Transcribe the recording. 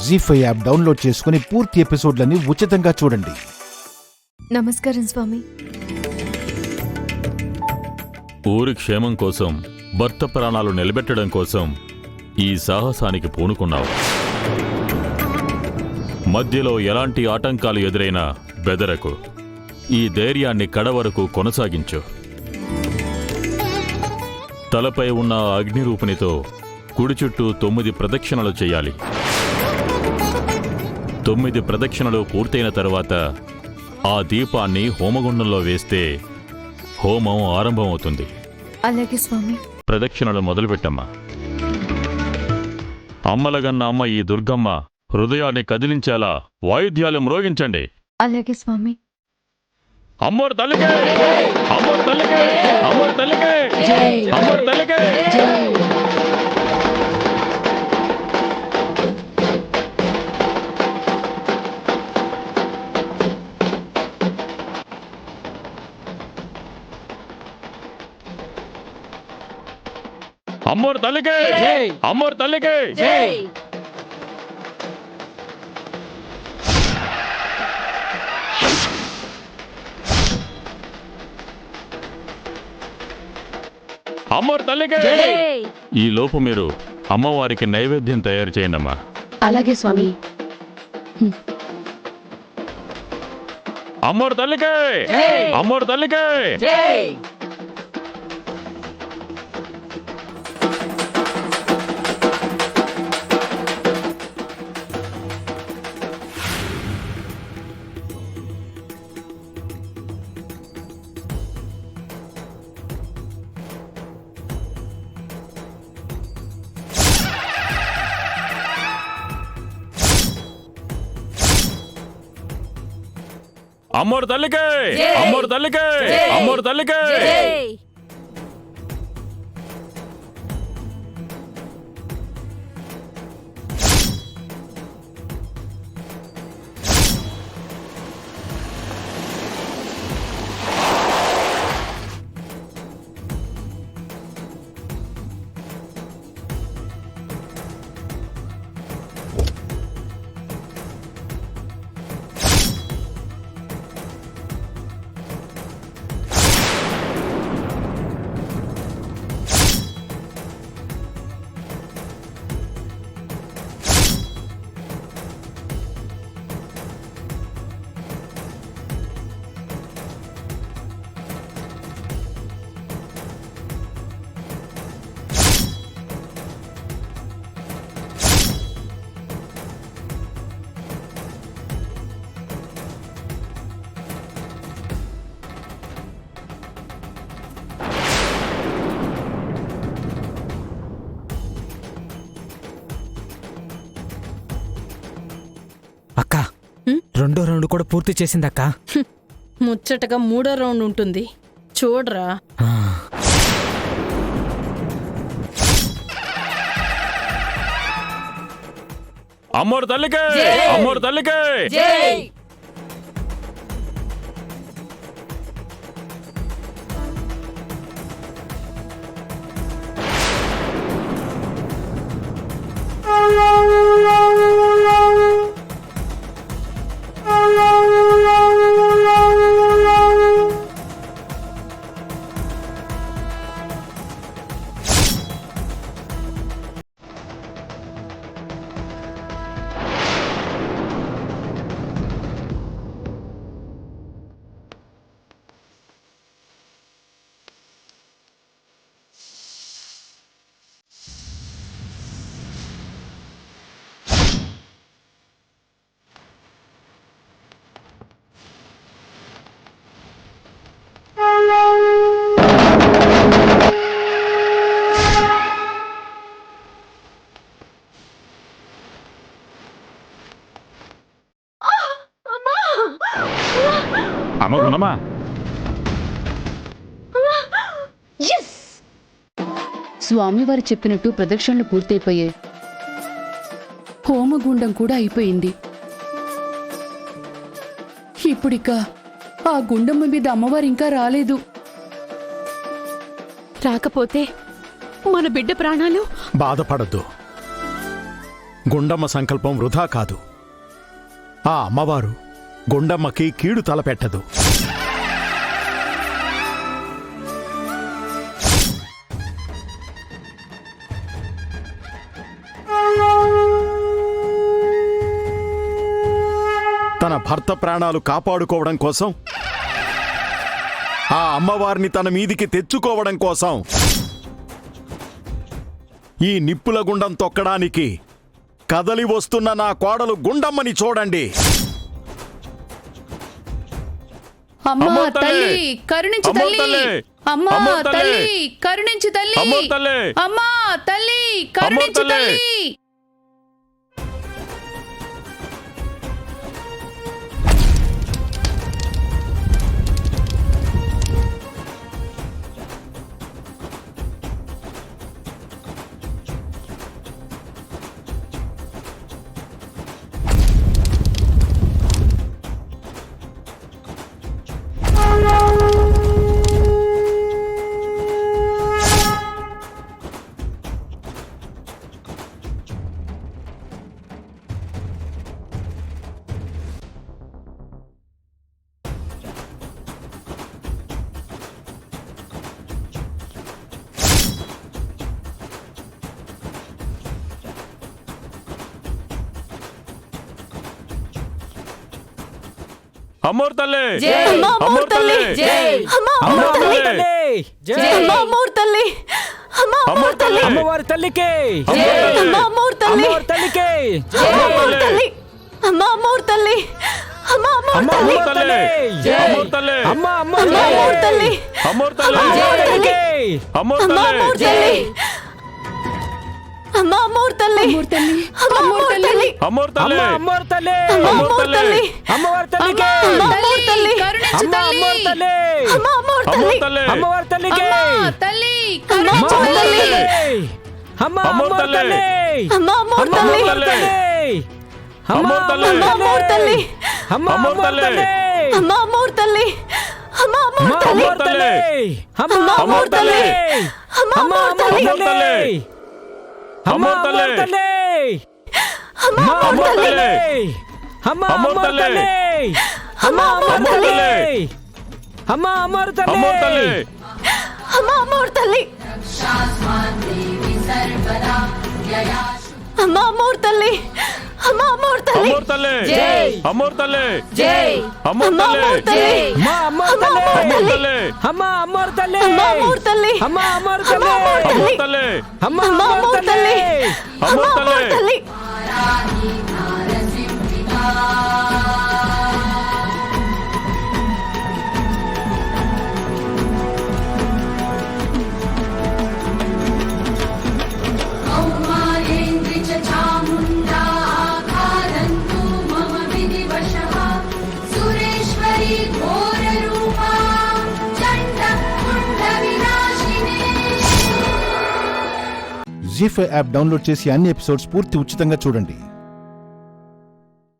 జీ5 app download చేసుకుని పూర్తి ఎపిసోడ్లని ఉచితంగా చూడండి. నమస్కారం స్వామి. ఊరి క్షేమం కోసం, భర్త ప్రాణాలు నిలబెట్టడం కోసం ఈ సాహసానికి పూనుకున్నావు. మధ్యలో ఎలాంటి ఆటంకాలు ఎదురైనా బెదరకు. ఈ ధైర్యాన్ని కడవరకు కొనసాగించు. తలపై ఉన్న అగ్నిరూపినితో కుడి చుట్టూ 9 ప్రదక్షిణలు చేయాలి. 9 ప్రదక్షిణలు పూర్తయిన తరువాత ఆ దీపాన్ని హోమగుండంలో వేస్తే హోమం ఆరంభమవుతుంది. అలాగే స్వామి. ప్రదక్షిణలు మొదలుపెట్టమ్మా. అమ్మలగన్న అమ్మ ఈ దుర్గమ్మ హృదయాన్ని కదిలించేలా వాయిద్యాలు మ్రోగించండి. అలాగే స్వామి. అమ్మోరు తల్లికే, అమ్మోరు తల్లికే, అమ్మోరు తల్లికే, అమ్మోరు తల్లికే. అమ్మోరు తల్లికే, అమ్మోరు తల్లికే. అమ్మోరు తల్లికే. ఈ లోపు మీరు అమ్మవారికి నైవేద్యం తయారు చేయండమ్మా. అలాగే స్వామి. అమ్మోరు తల్లికే, అమ్మోరు తల్లికే. అమ్మోరు తల్లికే, అమ్మోరు తల్లికే, అమ్మోరు తల్లికే. అక్క, 2వ రౌండ్ కూడా పూర్తి చేసిందక్క. ముచ్చటగా 3వ రౌండ్ ఉంటుంది, చూడరా. అమ్మోరు తల్లికే, అమ్మోరు తల్లికే. అమ్మా, స్వామివారు చెప్పినట్టు ప్రదక్షిణలు పూర్తయిపోయాయి. హోమగుండం కూడా అయిపోయింది. ఇప్పుడిక ఆ గుండమ్మ మీద అమ్మవారు ఇంకా రాలేదు. రాకపోతే మన బిడ్డ ప్రాణాలు. బాధపడద్దు. గుండమ్మ సంకల్పం వృధా కాదు. ఆ అమ్మవారు గుండమ్మకి కీడు తలపెట్టదు. తన భర్త ప్రాణాలు కాపాడుకోవడం కోసం, ఆ అమ్మవారిని తన మీదికి తెచ్చుకోవడం కోసం ఈ నిప్పుల గుండం తొక్కడానికి కదలి వస్తున్న నా కోడలు గుండమ్మని చూడండి. అమ్మా అమ్మో తల్లి తల్లి! కరుణించు అమ్మో తల్లి! తల్లి! అమ్మా అమ్మో తల్లి! తల్లి కరుణించు తల్లి! అమ్మో తల్లి! అమ్మా తల్లి కరుణించు తల్లి! తల్లి! అమ్మోర్ తల్లి! అమ్మా అమ్మోర్ తల్లి! అమ్మా అమ్మోర్ తల్లి! అమ్మా అమ్మోర్ తల్లి! అమ్మా అమ్మోర్ తల్లి! అమ్మవారి తల్లికి అమ్మా అమ్మోర్ తల్లి! అమ్మవారి తల్లికి అమ్మోర్ తల్లి! అమ్మా అమ్మోర్ తల్లి! అమ్మా అమ్మోర్ తల్లి! అమ్మోర్ తల్లి! అమ్మ అమ్మ అమ్మా అమ్మోర్ తల్లి! అమ్మోర్ తల్లి! అమ్మోర్ అమ్మోర్ అమ్మా తల్లి! అమ్మోర్ తల్లి! అమ్మా అమ్మోర్ తల్లి! అమ్మోర్ తల్లి! అమ్మా అమ్మోర్ తల్లి! అమ్మోర్ తల్లి! అమ్మోర్ తల్లి! అమ్మవారి తల్లికి అమ్మా అమ్మోర్ తల్లి! అమ్మవారి తల్లికి అమ్మోర్ తల్లి! అమ్మా అమ్మోర్ తల్లి! అమ్మ అమ్మోర్ అమ్మవారి తల్లి! తల్లి అమ్మా అమ్మోర్ తల్లి! అమ్మవారి తల్లి అమ్మోర్ తల్లి! అమ్మా అమ్మోర్ తల్లి! అమ్మ అమ్మోర్ తల్లి! అమ్మా అమ్మోర్ తల్లి! అమ్మ అమ్మవారి తల్లి అమ్మా అమ్మోర్ తల్లి! అమ్మ అమ్మోర్ అమ్మవారి తల్లి! తల్లి అమ్మా అమ్మ అమ్మోర్ అమ్మవారి తల్లి! తల్లి అమ్మ అమ్మా అమ్మవారి అమ్మోర్ తల్లి తల్లి! అమ్మ అమ్మవారి తల్లి అమ్మోర్ తల్లి! అమ్మా అమ్మోర్ తల్లి! అమ్మా అమ్మోర్ తల్లి! అమ్మా అమ్మోర్ తల్లి! అమ్మోర్ తల్లి! అమ్మోర్ తల్లి! అమ్మా అమ్మోర్ అమ్మోర్ తల్లి! తల్లి! అమ్మ అమ్మవారి అమ్మోర్ తల్లి తల్లి! అమ్మ అమ్మవారి తల్లి అమ్మా అమ్మోర్ తల్లి! అమ్మ అమ్మవారి తల్లి అమ్మోర్ తల్లి! అమ్మ అమ్మా అమ్మవారి అమ్మోర్ తల్లి తల్లి! జీ5 యాప్ డౌన్లోడ్ చేసి అన్ని ఎపిసోడ్స్ పూర్తి ఉచితంగా చూడండి.